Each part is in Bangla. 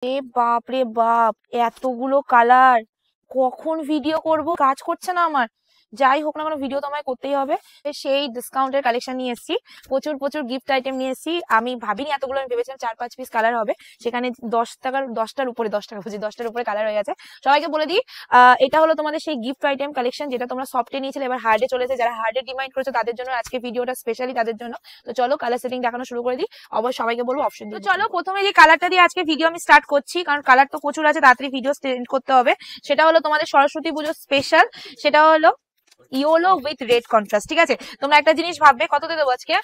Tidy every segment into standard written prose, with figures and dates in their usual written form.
এ বাপ রে বাপ, এতগুলো কালার! কখন ভিডিও করব, কাজ করছে না আমার। যাই হোক না কেন, ভিডিও তো আমায় করতেই হবে। সেই ডিসকাউন্টের কালেকশন নিয়ে এসেছি, প্রচুর প্রচুর গিফট আইটেম নিয়ে এসেছি। আমি ভাবিনি এতগুলো, আমি ভেবেছিলাম 4-5 পিস কালার হবে, সেখানে 10টার উপরে, 10 টাকা বুঝি, 10টার উপরে কালার হয়ে গেছে। সবাইকে বলে দিই, এটা হলো তোমাদের সেই গিফট আইটেম কালেকশন যেটা তোমরা সফটে নিয়েছিলে, এবার হার্ডে চলেছে। যারা হার্ডে ডিমান্ড করেছে তাদের জন্য আজকে ভিডিওটা স্পেশালি তাদের জন্য। তো চলো কালার সেটিং দেখানো শুরু করে দিই। অবশ্যই সবাইকে বলবো অপশন দিয়ে। তো চলো প্রথমে যে কালারটা দিয়ে আজকে ভিডিও আমি স্টার্ট করছি, কারণ কালার তো প্রচুর আছে, তাড়াতাড়ি ভিডিও সেন্ড করতে হবে। সেটা হলো তোমাদের সরস্বতী পুজো স্পেশাল, সেটা হলো ইয়েলো উইথ রেড কন্ট্রাস্ট। ঠিক আছে, তোমরা একটা জিনিস ভাববে, কততে দেবো আজকে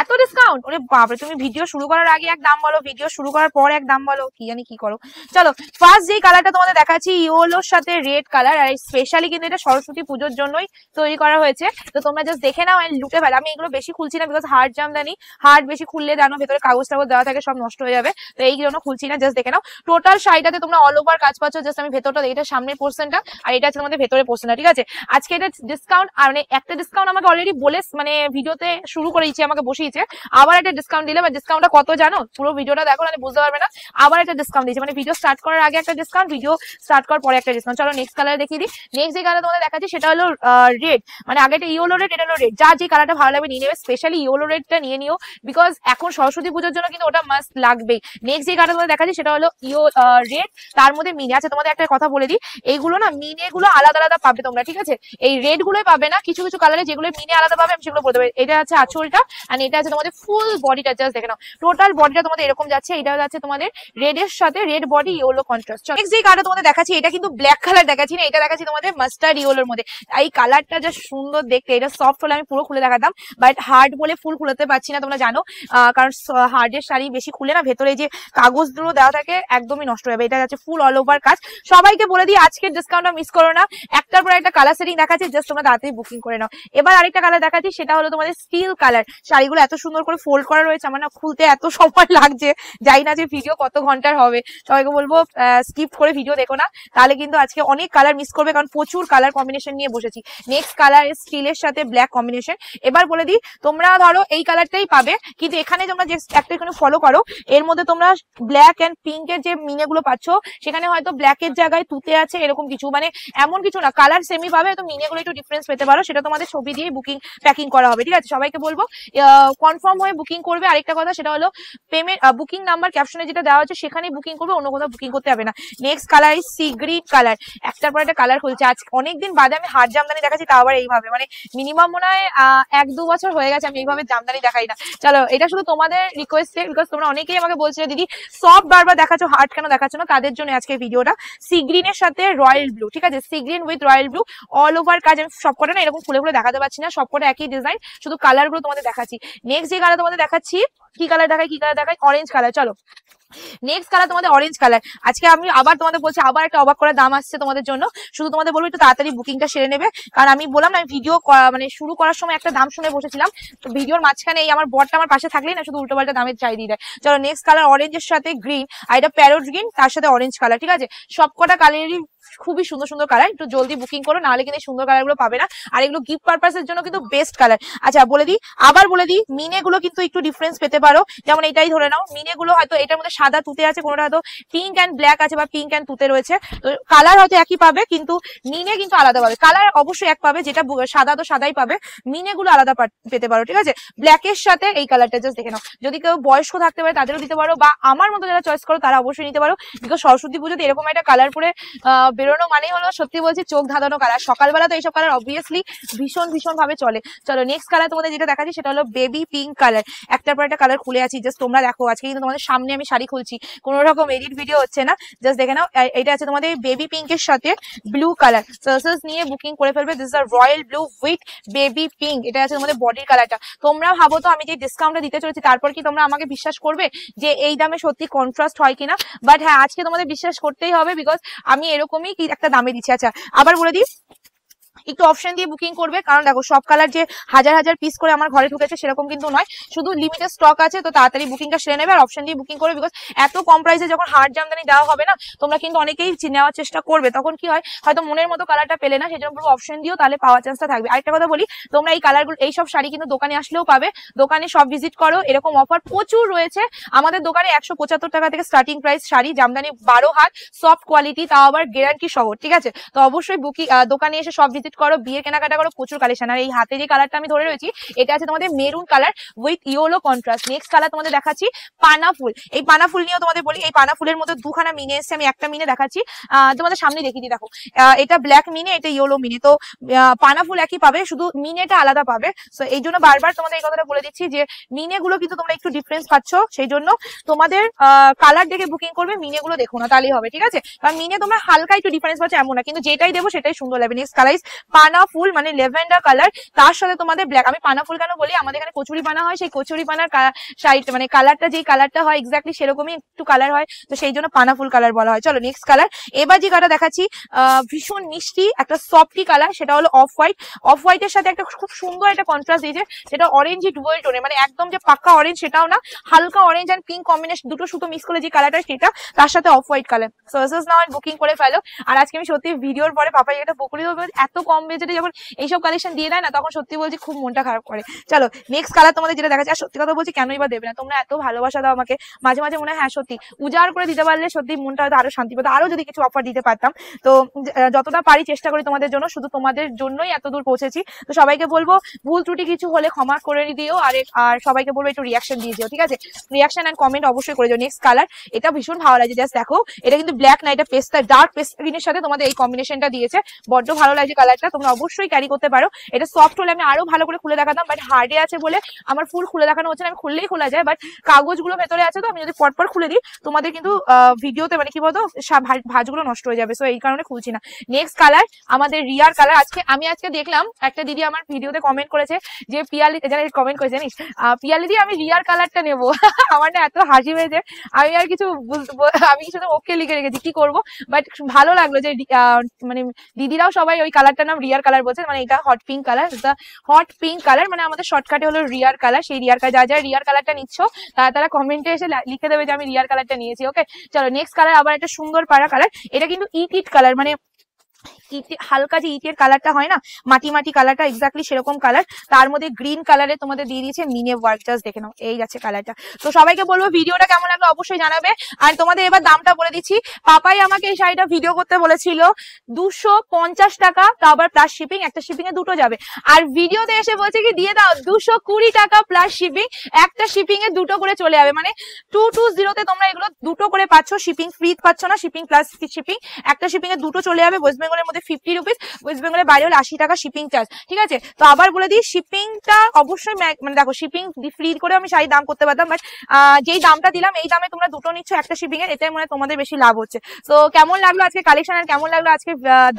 এত ডিসকাউন্ট? ওরে বাপরে, তুমি ভিডিও শুরু করার আগে এক দাম বলো, ভিডিও শুরু করার পর এক দাম বলো, কি জানি কি করো। চলো ফার্স্ট যেই কালারটা তোমাদের দেখাচ্ছি, ইয়েলোর সাথে রেড কালার, আর স্পেশালি কিন্তু এটা সরস্বতী পুজোর জন্যই তৈরি করা হয়েছে। তো তোমরা জাস্ট দেখে নাও এন্ড লুটে ফেলো। আমি এগুলো বেশি খুলছি না, বিকজ হার্ড জামদানি, হার্ড বেশি খুললে জানো ভেতরে কাগজ টাগজ দেওয়া থাকে, সব নষ্ট হয়ে যাবে। তো এই জন্য খুলছি না, জাস্ট দেখে নাও। টোটাল শাড়িটাতে তোমরা অল ওভার কাজ পাচ্ছ। জাস্ট আমি ভেতরটা, এটা সামনের পোর্শনটা আর এটা আছে তোমাদের ভেতরের পোর্শনটা। ঠিক আছে, আজকে এটা ডিসকাউন্ট, আর মানে একটা ডিসকাউন্ট আমাকে অলরেডি বলে, মানে ভিডিওতে শুরু করে দিয়েছি, আমাকে বসিয়েছে। আবার একটা ডিসকাউন্ট দিলে, ডিসকাউন্টটা কত জানো? পুরো ভিডিওটা দেখো, মানে বুঝতে পারবে না। আবার একটা ডিসকাউন্ট দিয়েছে, মানে ভিডিও স্টার্ট করার আগে একটা ডিসকাউন্ট, ভিডিও স্টার্ট করার পরে একটা ডিসকাউন্ট। চলো নেক্সট কালার দেখিয়ে দিই। নেক্সট যে কালার তোমাদের দেখাচ্ছি সেটা হলো রেড, মানে আগে এটা ইয়েলো রেড, এটা হলো রেড। যার যে কালারটা ভালো লাগবে নিয়ে নেবে, স্পেশালি ইয়েলো রেডটা নিয়ে নিও, বিকজ এখন সরস্বতী পুজোর জন্য কিন্তু ওটা মাস্ট লাগবেই। নেক্সট যে কালার তোমাদের দেখাচ্ছি সেটা হলো রেড, তার মধ্যে মিনে আছে। তোমাদের একটা কথা বলে দিই, এইগুলো না মিনে গুলো আলাদা আলাদা পাবে তোমরা, ঠিক আছে? এই রেড গুলোই পাবে না, কিছু কিছু কালারে যেগুলো মিনে আলাদা পাবে আমি সেগুলো বলতে পারি। এটা আছে আঁচলটা, আর এটা আছে তোমাদের ফুল বডিটা। জাস্ট দেখে নাও, টোটাল বডিটা তোমাদের এরকম যাচ্ছে। এটা যাচ্ছে তোমাদের রেড এর সাথে red body yellow contrast. Next যে কালারটা তোমাদের দেখাচ্ছি, এটা কিন্তু ব্ল্যাক কালার দেখাচ্ছি না, এটা দেখাচ্ছি তোমাদের মাস্টার্ড ইয়েলোর মধ্যে। এই কালারটা যা সুন্দর দেখতে, এটা সফট হলে আমি পুরো খুলে দেখাতাম, বাট হার্ড বলে ফুল খুলতে পারছি না, তোমরা জানো। কারণ হার্ডের শাড়ি বেশি খুলে না, ভেতরে যে কাগজগুলো দেওয়া থাকে একদমই নষ্ট হয়ে যাবে। এটা যাচ্ছে ফুল অল ওভার কাজ। সবাইকে বলে দিই আজকের ডিসকাউন্টটা মিস করো না, একটার পর একটা কালার সেটিং দেখাচ্ছি, জাস্ট তোমরা তাড়াতাড়ি বুকিং করে নাও। এবার আরেকটা কালার দেখাচ্ছি, সেটা হলো তোমাদের স্টিল কালার। শাড়িগুলো এত সুন্দর করে ফোল্ড করা রয়েছে, আমার না খুলতে এত সময় লাগছে, যাই না যে ভিডিও কত ঘন্টার হবে। সবাইকে বলবো স্কিপ করে ভিডিও দেখো না, তাহলে কিন্তু আজকে অনেক কালার মিস করবে, কারণ প্রচুর কালার কম্বিনেশন নিয়ে বসেছি। নেক্সট কালার স্টিলের সাথে ব্ল্যাক কম্বিনেশন। এবার বলে দিই, তোমরা ধরো এই কালারটাই পাবে, কিন্তু এখানে তোমরা যে একটা এখানে ফলো করো, এর মধ্যে তোমরা ব্ল্যাক এন্ড পিঙ্ক এর যে মিনে গুলো পাচ্ছ, সেখানে হয়তো ব্ল্যাক এর জায়গায় তুতে আছে, এরকম কিছু, মানে এমন কিছু না, কালার সেমি পাবে, তো মিনে গুলো একটু ডিফারেন্স পেতে পারো, সেটা তোমাদের ছবি দিয়ে বুকিং প্যাকিং করা হবে। ঠিক আছে, সবাইকে বলবো কনফার্ম হয়ে বুকিং করবে। আরেকটা কথা, সেটা হলো পেমেন্ট বুকিং নাম্বার ক্যাপশনে যেটা দেওয়া হচ্ছে সেখানেই বুকিং করবে, অন্য কোথাও বুকিং করতে হবে না। Next colour is sea green colour. একটার পর একটা কালার খুলছে। আজ অনেকদিন বাদে আমি হার্ড জামদানি দেখাচ্ছি, তাও আবার এইভাবে, মানে মিনিমাম মনে হয় 1-2 বছর হয়ে গেছে আমি এইভাবে জামদানি দেখাই না। চলো, এটা শুধু তোমাদের রিকোয়েস্টে, বিকজ তোমরা অনেকেই আমাকে বলছিলে দিদি সফট বারবার দেখাচ্ছ, হার্ড কেন দেখাচ্ছ না, তাদের জন্য আজকে ভিডিওটা। সি গ্রিন এর সাথে রয়্যাল ব্লু। ঠিক আছে, sea green with royal blue, all over কাজ। আমি সবকটা না এরকম খুলে খুলে দেখাতে পারছি না, সবকটা একই ডিজাইন, শুধু কালার গুলো তোমাদের দেখাচ্ছি। নেক্সট যে কালার তোমাদের দেখাচ্ছি, কি কালার দেখাই, অরেঞ্জ কালার। চলো নেক্সট কালার তোমাদের অরেঞ্জ কালার। আজকে আমি আবার তোমাদের বলছি, আবার একটা অবাক করার দাম আসছে তোমাদের জন্য। শুধু তোমাদের বলবো একটু তাড়াতাড়ি বুকিংটা সেরে নেবে, কারণ আমি বললাম না, আমি ভিডিও মানে শুরু করার সময় একটা দাম শুনে বসেছিলাম, তো ভিডিওর মাঝখানে এই আমার বরটা আমার পাশে থাকলেই না শুধু উল্টো পাল্টা দামের চাই দিয়ে দেয়। চলো নেক্সট কালার অরেঞ্জের সাথে গ্রিন, আর এটা প্যারোট গ্রিন তার সাথে অরেঞ্জ কালার। ঠিক আছে, সবকটা কালারই খুবই সুন্দর সুন্দর কালার, একটু জলদি বুকিং করো, নাহলে কিন্তু এই সুন্দর কালার গুলো পাবে না। আর এগুলো গিফট পারপাসের জন্য কিন্তু বেস্ট কালার। আচ্ছা আবার বলে দিই, মিনে গুলো কিন্তু একটু ডিফারেন্স পেতে পারো। যেমন এটাই ধরে নাও, মিনে গুলো হয়তো এটার মধ্যে সাদা তুতে আছে, কোনোটা হয়তো পিঙ্ক অ্যান্ড ব্ল্যাক আছে, বা পিঙ্ক অ্যান্ড তুতে রয়েছে। তো কালার হয়তো একই পাবে, কিন্তু মিনে কিন্তু আলাদা পাবে। কালার অবশ্যই এক পাবে, যেটা সাদা তো সাদাই পাবে, মিনে গুলো আলাদা পেতে পারো। ঠিক আছে, ব্ল্যাকের সাথে এই কালারটা জাস্ট দেখে নাও। যদি কেউ বয়স্ক থাকতে পারে তাদেরও দিতে পারো, বা আমার মতো যারা চয়েস করো তারা অবশ্যই নিতে পারো, বিকজ সরস্বতী পুজোতে এরকম একটা কালার পরে বেরোনো মানেই হলো, সত্যি বলছি, চোখ ধাঁধানো কালার। সকালবেলা তো এইসব কালার অবভিয়াসলি ভীষণ ভীষণ ভাবে চলে। চলো নেক্সট কালার তোমাদের যেটা দেখাচ্ছি সেটা হলো বেবি পিঙ্ক কালার। একটার পর একটা কালার খুলে আছি, জাস্ট তোমরা দেখো। আজকে কিন্তু তোমাদের সামনে আমি শাড়ি খুলছি, কোনো রকম এডিট ভিডিও হচ্ছে না, জাস্ট দেখে নাও। এটা আছে তোমাদের বেবি পিঙ্কের সাথে ব্লু কালার। সার্সেস নিয়ে বুকিং করে ফেলবে। This is royal blue with baby pink. এটা আছে তোমাদের বডির কালারটা। তোমরা ভাবো তো, আমি যে ডিসকাউন্টটা দিতে চলেছি, তারপর কি তোমরা আমাকে বিশ্বাস করবে যে এই দামে সত্যি কন্ট্রাস্ট হয় কিনা? বাট হ্যাঁ, আজকে তোমাদের বিশ্বাস করতেই হবে, বিকজ আমি এরকমই কি একটা দামে দিচ্ছি। আচ্ছা আবার বলে দিই, একটু অপশন দিয়ে বুকিং করবে, কারণ দেখো সব কালার যে হাজার হাজার পিস করে আমার ঘরে ঢুকেছে সেরকম কিন্তু নয়, শুধু লিমিটেড স্টক আছে, তো তাড়াতাড়ি বুকিংটা সেরে নেবে আর অপশন দিয়ে বুকিং করবে। বিকজ এত কম প্রাইসে যখন হার্ড জামদানি দেওয়া হবে না, তোমরা কিন্তু অনেকেই নেওয়ার চেষ্টা করবে, তখন কি হয় হয়তো মনের মতো কালারটা পেলে না, সেই জন্য পুরো অপশন দিও, তাহলে পাওয়ার চান্সটা থাকবে। আরেকটা কথা বলি, তোমরা এই কালারগুলো এইসব শাড়ি কিন্তু দোকানে আসলেও পাবে, দোকানে সব ভিজিট করো, এরকম অফার প্রচুর রয়েছে আমাদের দোকানে। 175 টাকা থেকে স্টার্টিং প্রাইস শাড়ি, জামদানি 12 হাত, সফট কোয়ালিটি, তাও আবার গ্যারান্টি সহ, ঠিক আছে? তো অবশ্যই দোকানে এসে সব ভিজিট করো, বিয়ে কেনাকাটা করো, প্রচুর কালেকশন। আর এই হাতে যে কালারটা আমি ধরে রয়েছি, এটা আছে তোমাদের maroon colour with yellow contrast. Next colour তোমাদের দেখাচ্ছি পানা ফুল। এই পানা ফুল নিয়েও তোমাদের বলি, এই পানা ফুলের মধ্যে দুখানা মিনে এসছে, আমি একটা মিনে দেখাচ্ছি, তোমাদের সামনে দেখিয়ে দিই। দেখো এটা ব্ল্যাক মিনে, এটা ইয়েলো মিনে, তো পানা ফুল একই পাবে, শুধু মিনেটা আলাদা পাবে। তো এই জন্য বারবার তোমাদের এই কথাটা বলে দিচ্ছি যে মিনে গুলো কিন্তু তোমরা একটু ডিফারেন্স পাচ্ছ, সেই জন্য তোমাদের কালার দেখে বুকিং করবে, মিনে গুলো দেখো না, তাহলেই হবে, ঠিক আছে? কারণ মিনে তোমরা হালকা একটু ডিফারেন্স পাচ্ছ এমন না, কিন্তু যেটাই দেবো সেটাই সুন্দর লাগবে। নেক্সট কালার পানা ফুল, মানে লেভেন্ডার কালার, তার সাথে তোমাদের ব্ল্যাক। আমি পানা ফুল কেন বলি, আমাদের এখানে কচুরি পানা হয়, সেই কচুরি পানার সাইড মানে কালারটা যেই কালারটা হয় এক্স্যাক্টলি সেরকমই একটু কালার হয়, তো সেই জন্য পানা ফুল কালার বলা হয়। চলো নেক্সট কালার, এবার যে কালার দেখাচ্ছি ভীষণ মিষ্টি একটা সফটি কালার, সেটা হলো অফ হোয়াইট। অফ হোয়াইটের সাথে একটা খুব সুন্দর একটা কন্ট্রাস্ট দিয়েছে, সেটা অরেঞ্জ ডুয়েল টোনে, মানে একদম যে পাক্কা অরেঞ্জ সেটাও না, হালকা অরেঞ্জ এন্ড পিঙ্ক কম্বিনেশন, দুটো সুতো মিক্স করে যে কালারটা সেটা, তার সাথে off white colour. So this is now booking করে ফেলো। আর আজকে আমি সত্যি ভিডিওর পরে পাপাই একটা বকুড়ি দেবো, এত কম বাজেটে যখন এইসব কালেকশন দিয়ে দেয় না, তখন সত্যি বলছি খুব মনটা খারাপ করে। চলো নেক্সট কালার তোমাদের যেটা দেখাচ্ছে, আর সত্যি কথা বলছি কেনই বা দেবে না, তোমরা এত ভালোবাসা দাও আমাকে, মাঝে মাঝে মনে হয় হ্যাঁ সত্যি উজাড় করে দিতে পারলে সত্যি মনটা হয়তো আরো শান্তি পেতো, আরো যদি কিছু অফার দিতে পারতাম। তো যতটা পারি চেষ্টা করি তোমাদের জন্য, শুধু তোমাদের জন্যই এত দূর পৌঁছেছি। তো সবাইকে বলবো ভুল ত্রুটি কিছু হলে ক্ষমা করে দিও, আর সবাইকে বলবো একটু রিয়াকশন দিয়ে দিও, ঠিক আছে? রিয়াকশন এন্ড কমেন্ট অবশ্যই করে দিও। নেক্সট কালার, এটা ভীষণ ভালো লাগছে, জাস্ট দেখো, এটা কিন্তু ব্ল্যাক না, এটা পেস্তা, ডার্ক পেস্তা গ্রিনের সাথে তোমাদের এই কম্বিনেশনটা দিয়েছে, বড্ড ভালো লাগছে কালারটা, তোমরা অবশ্যই ক্যারি করতে পারো। এটা সফট হলে আমি আরো ভালো করে খুলে দেখাতাম, বাট হার্ডে আছে বলে আমার ফুল খুলে দেখানো হচ্ছে না, আমি খুললেই খোলা যায়, বাট কাগজগুলো ভেতরে আছে, তো আমি যদি পরপর খুলে দিই তোমাদের কিন্তু ভিডিওতে মানে কি বলতো ভাঁজগুলো নষ্ট হয়ে যাবে, সো এই কারণে খুলছি না। নেক্সট কালার আমাদের রিয়ার কালার। আমি আজকে দেখলাম একটা দিদি আমার ভিডিওতে কমেন্ট করেছে যে পিয়ালি, যারা কমেন্ট করেছে জানিস, পিয়ালি দি আমি রিয়ার কালারটা নেবো। আমার না এত হাসি হয়েছে, আমি আর কিছু আমি কিছু ওকে লিখে রেখেছি, কি করবো, বাট ভালো লাগলো যে মানে দিদিরাও সবাই ওই কালারটার নাম রিয়ার কালার বলছে, মানে এটা hot pink colour, hot pink colour, মানে আমাদের শর্টকাটে হলো রিয়ার কালার। সেই রিয়ার কালার, যা রিয়ার কালারটা নিচ্ছ তারা কমেন্টে এসে লিখে দেবে যে আমি রিয়ার কালারটা নিয়েছি, ওকে? চলো নেক্সট কালার, আবার একটা সুন্দর পাড়া কালার, এটা কিন্তু ইট কালার, মানে হালকা যে ইটের কালারটা হয় না, মাটি মাটি কালারটা, এক্স্যাক্টলি সেরকম কালার, তার মধ্যে গ্রিন কালারে তোমাদের দিয়ে দিয়েছে মিনে ওয়ার্ক, জাস্ট দেখে নাও, এই যাচ্ছে কালারটা। তো সবাইকে বলবো ভিডিওটা কেমন লাগলো অবশ্যই জানাবে। আর তোমাদের এবার দামটা বলে দিচ্ছি, পাপাই আমাকে এই শাড়িটা ভিডিও করতে বলেছিল 250 টাকা, তা আবার প্লাস শিপিং, একটা শিপিং এ দুটো যাবে, আর ভিডিওতে এসে বলছে কি দিয়ে দাও 220 টাকা প্লাস শিপিং, একটা শিপিং এ দুটো করে চলে যাবে, মানে 220 তে তোমরা এগুলো দুটো করে পাচ্ছ, শিপিং ফ্রি পাচ্ছ না, শিপিং প্লাস শিপিং, একটা শিপিং এ দুটো চলে যাবে। ওয়েস্ট বেঙ্গলের মধ্যে 50 রুপিস, ওয়েস্ট বেঙ্গলের বাইরে হলে 80 টাকা শিপিং চার্জ, ঠিক আছে? তো আবার বলে দিই শিপিংটা অবশ্যই, মানে দেখো শিপিং ফ্রি করে আমি শাড়ি দাম করতে পারতাম, বাট যেই দামটা দিলাম এই দামে তোমরা দুটো নিচ্ছ একটা শিপিং এর, এটাই মনে তোমাদের বেশি লাভ হচ্ছে। তো কেমন লাগলো আজকে কালেকশন, আর কেমন লাগলো আজকে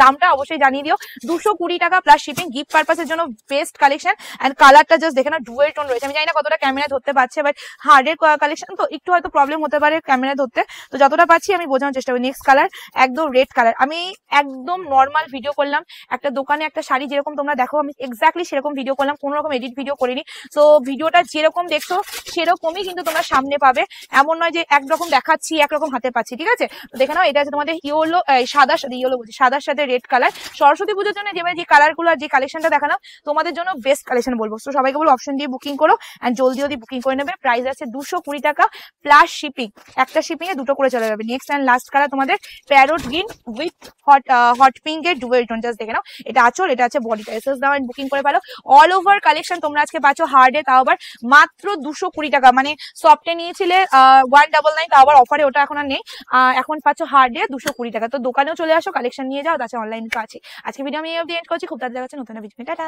দামটা অবশ্যই জানিয়ে দিও। 220 টাকা প্লাস শিপিং, গিফট পারপাসের জন্য বেস্ট কালেকশন। এন্ড কালারটা জাস্ট দেখে না, ডুয়েল টোন রয়েছে, আমি জানি না কতটা ক্যামেরা ধরতে পারছে, বাট হার্ডের কালেকশন তো একটু হয়তো প্রবলেম হতে পারে ক্যামেরা ধরতে, তো যতটা পাচ্ছি আমি বোঝানোর চেষ্টা করি। নেক্সট কালার একদম রেড কালার, আমি একদম নর্মাল ভিডিও করলাম, একটা দোকানে একটা শাড়ি যেরকম তোমরা দেখো আমি এক্স্যাক্টলি সেরকম ভিডিও করলাম, কোনো রকম এডিট ভিডিও করিনি। তো ভিডিওটা যেরকম দেখছো সেরকমই কিন্তু তোমরা সামনে পাবে, এমন নয় যে একরকম দেখাচ্ছি একরকম হাতে পাচ্ছি, ঠিক আছে? তো দেখে নাও, এটা আছে তোমাদের ইয়েলো, সাদার সাথে ইয়েলো বলছি, সাদার সাথে রেড কালার। সরস্বতী পুজোর জন্য যে কালার গুলো আর যে কালেকশনটা দেখালাম তোমাদের জন্য বেস্ট কালেকশন বলবো। তো সবাইকে বলবো অপশন দিয়ে বুকিং করো, এন্ড জলদি বুকিং করে নেবে। প্রাইস আছে 220 টাকা প্লাস শিপিং, একটা শিপিং এ দুটো করে চলে যাবে। নেক্সট এন্ড লাস্ট কালার তোমাদের parrot green with hot pink এর ডুয়েল টোন, জাস্ট দেখে নাও, এটা আঁচল, এটা আছে বডিটা, এসএস দাও এন্ড বুকিং করে ফেলো। অল ওভার কালেকশন তোমরা আজকে পাচ্ছ হার্ডে, তাও আবার মাত্র 220 টাকা, মানে সফটে নিয়েছিলে 199, তাও আবার অফারে ওটা এখন আর নেই, এখন পাচ্ছ হার্ডে 220 টাকা। তো দোকানেও চলে আসো, কালেকশন নিয়ে যাও, তাছাড়া অনলাইন তো আছে। আজকে ভিডিও আমি এই অবধি এন্ড করছি, খুব তাড়াতাড়ি দেখা হচ্ছে নতুন ভিডিও, টাটা।